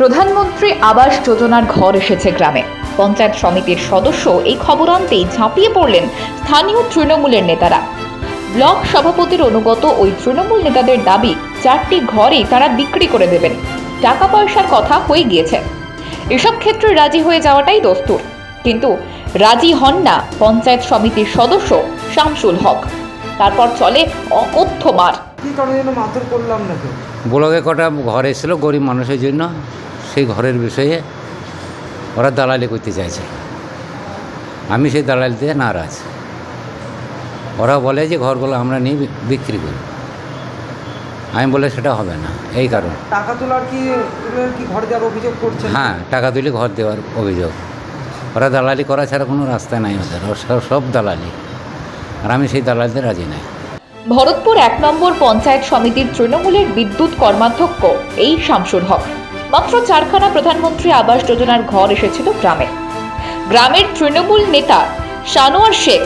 প্রধানমন্ত্রী আবাস যোজনার ঘর এসেছে গ্রামে। পঞ্চায়েত সমিতির সদস্য এই খবর আনতেই ঝাঁপিয়ে পড়লেন স্থানীয় তৃণমূলের নেতারা। ব্লক সভাপতির অনুগত ওই তৃণমূল নেতাদের দাবি 4টি ঘরই তারা বিক্রি করে দেবেন। টাকা পয়সার কথা হয়ে গিয়েছে, এসব ক্ষেত্রে রাজি হয়ে যাওয়াটাই দস্তুর। কিন্তু রাজি হন না পঞ্চায়েত সমিতির সদস্য শামসুল হক। তারপর চলে অকথ্য মার। কি কারণে মারধর করলাম না? ব্লকে কটা ঘর এসেছিলো গরিব মানুষের জন্য, সেই ঘরের বিষয়ে ওরা দালালি করতে চাইছে। আমি সেই দালালিতে নারাজ। ওরা বলে যে ঘরগুলো আমরা নিয়ে বিক্রি করি। আমি বলে সেটা হবে না, এই কারণ টাকা তোলার কি ঘর দেওয়ার অভিযোগ করছেন? হ্যাঁ, টাকা তুলে ঘর দেওয়ার অভিযোগ। ওরা দালালি করা ছাড়া কোনো রাস্তা নাই ওদের, সব দালালি। আর আমি সেই দালালিতে রাজি নাই। ভরতপুর 1 নম্বর পঞ্চায়েত সমিতির তৃণমূলের বিদ্যুৎ কর্মাধ্যক্ষ এই শামসুল হক। মাত্র 4খানা প্রধানমন্ত্রী আবাস যোজনার ঘর এসেছিল গ্রামে। গ্রামের তৃণমূল নেতা সানোয়ার শেখ,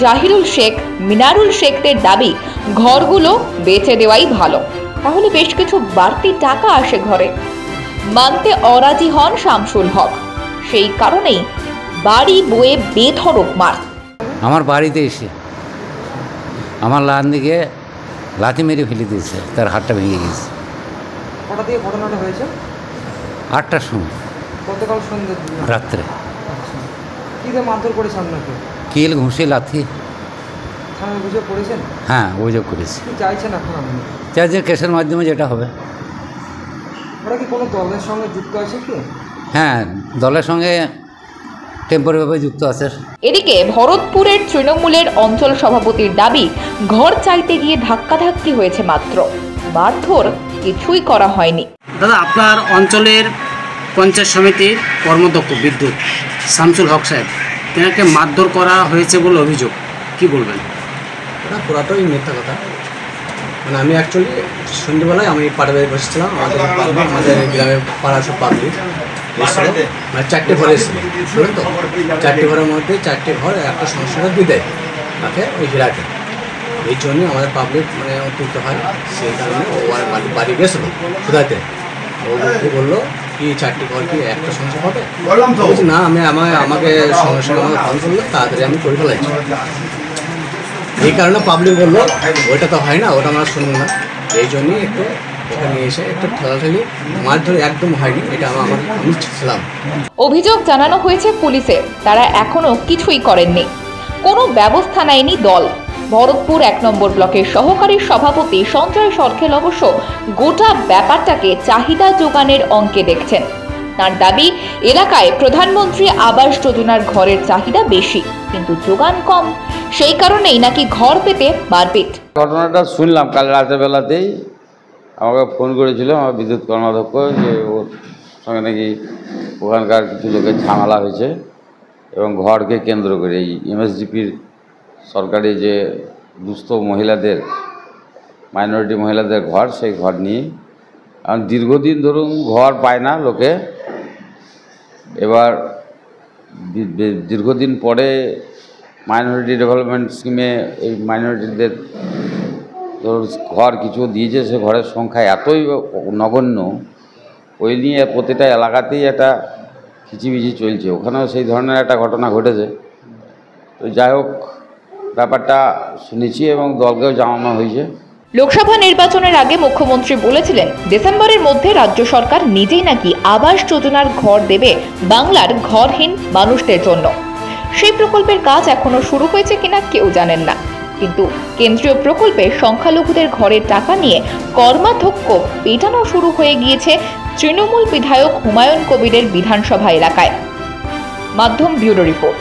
জাহিরুল শেখ, মিনারুল শেখদের দাবি ঘরগুলো বেচে দেওয়াই ভালো, তাহলে বেশ কিছু বাড়তি টাকা আসে ঘরে। মানতে অরাজি হন শামসুল হক। সেই কারণেই বাড়ি বয়ে বেধড়ক মার। আমার বাড়িতে এসে আমার লান দিকে লাথি মেরে ফেলে দিয়েছে, তার হাতটা ভেঙে গেছে। কটা দিয়ে ঘটনাটা হয়েছে? 8টার সময়, গতকাল সন্ধ্যে রাত্রে। কি দিয়ে মারধর করেছে আপনাকে? কিল, ঘুষি, লাথি। থানায় অভিযোগ করেছেন? হ্যাঁ, অভিযোগ করেছি। কি চাইছেন এখন আপনি? চাই যে কেসের মাধ্যমে যেটা হবে। ওরা কি কোনো দলের সঙ্গে যুক্ত আছে কি? হ্যাঁ, দলের সঙ্গে টেম্পোরারিভাবে যুক্ত আছে। এদিকে ভরতপুরের তৃণমূলের অঞ্চল সভাপতির দাবি ঘর চাইতে গিয়ে ধাক্কাধাক্কি হয়েছে মাত্র, মারধর কিছুই করা হয়নি। দাদা, আপনার অঞ্চলের পঞ্চায়েত সমিতির কর্মাধ্যক্ষ বিদ্যুৎ শামসুল হক সাহেব, তেনাকে মারধর করা হয়েছে বলে অভিযোগ, কি বলবেন? এটা পুরাটাই মিথ্যা কথা। মানে আমি অ্যাকচুয়ালি সন্ধ্যেবেলায় আমি পাড়ে বাড়ি বসেছিলাম। আমাদের গ্রামের পাড়ার সব পাবলিক মানে 4টে ঘরে এসেছিল, শুনুন তো। 4টে ঘরের মধ্যে 4টে ঘর একটা সমস্যাটা দিয়ে দেয় তাকে, ওই হীরাকে। এই জন্যই আমাদের পাবলিক মানে অত্যন্ত হয়। সেই কারণে ও আর বাড়ি গেছিল শুধাইতে। ও বললো কি 4টি ঘর কি একটা সমস্যা হবে? বলছি না, আমাকে সমস্যাটা আমাকে ফোন করলো, তাড়াতাড়ি আমি করে ফেলাইছি। এই কারণে পাবলিক বললো ওইটা তো হয় না, ওটা আমরা শুনবো না। এই জন্যই একটু ওখানে এসে একটু ঠেলাঠেলি, মারধর একদম হয়নি, এটা আমি ছিলাম। অভিযোগ জানানো হয়েছে পুলিশে, তারা এখনো কিছুই করেননি, কোনো ব্যবস্থা নেয়নি দল। ভরতপুর 1 নম্বর ব্লকের সহকারী সভাপতি সঞ্জয় সরখেল অবশ্য গোটা ব্যাপারটাকে চাহিদা যোগানের অঙ্কে দেখছেন। তার দাবি এলাকায় প্রধানমন্ত্রী আবাস যোজনার ঘরের চাহিদা বেশি, কিন্তু যোগান কম, সেই কারণেই নাকি ঘর পেতে মারপিট। ঘটনাটা শুনলাম কাল রাতের বেলাতেই। আমাকে ফোন করেছিল আমার বিদ্যুৎ কর্মাধ্যক্ষ যে ওর সঙ্গে নাকি ওখানকার কিছু লোকের ঝামেলা হয়েছে এবং ঘরকে কেন্দ্র করে এই এমএসডিপির সরকারি যে দুস্থ মহিলাদের, মাইনরিটি মহিলাদের ঘর, সেই ঘর নিয়ে কারণ দীর্ঘদিন ধরুন ঘর পায় না লোকে। এবার দীর্ঘদিন পরে মাইনরিটি ডেভেলপমেন্ট স্কিমে এই মাইনরিটিদের ধরুন ঘর কিছু দিয়েছে, সে ঘরের সংখ্যা এতই নগণ্য, ওই নিয়ে প্রতিটা এলাকাতেই একটা খিচিমিচি চলছে। ওখানেও সেই ধরনের একটা ঘটনা ঘটেছে। তো যাই হোক, ব্যাপারটা শুনেছি এবং দলকেও জানানো হয়েছে। লোকসভা নির্বাচনের আগে মুখ্যমন্ত্রী বলেছিলেন ডিসেম্বরের মধ্যে রাজ্য সরকার নিজেই নাকি আবাস যোজনার ঘর দেবে বাংলার ঘরহীন মানুষদের জন্য। সেই প্রকল্পের কাজ এখনো শুরু হয়েছে কিনা কেউ জানেন না, কিন্তু কেন্দ্রীয় প্রকল্পে সংখ্যালঘুদের ঘরের টাকা নিয়ে কর্মাধ্যক্ষ পেটানো শুরু হয়ে গিয়েছে তৃণমূল বিধায়ক হুমায়ুন কবিরের বিধানসভা এলাকায়। মাধ্যম ব্যুরো রিপোর্ট।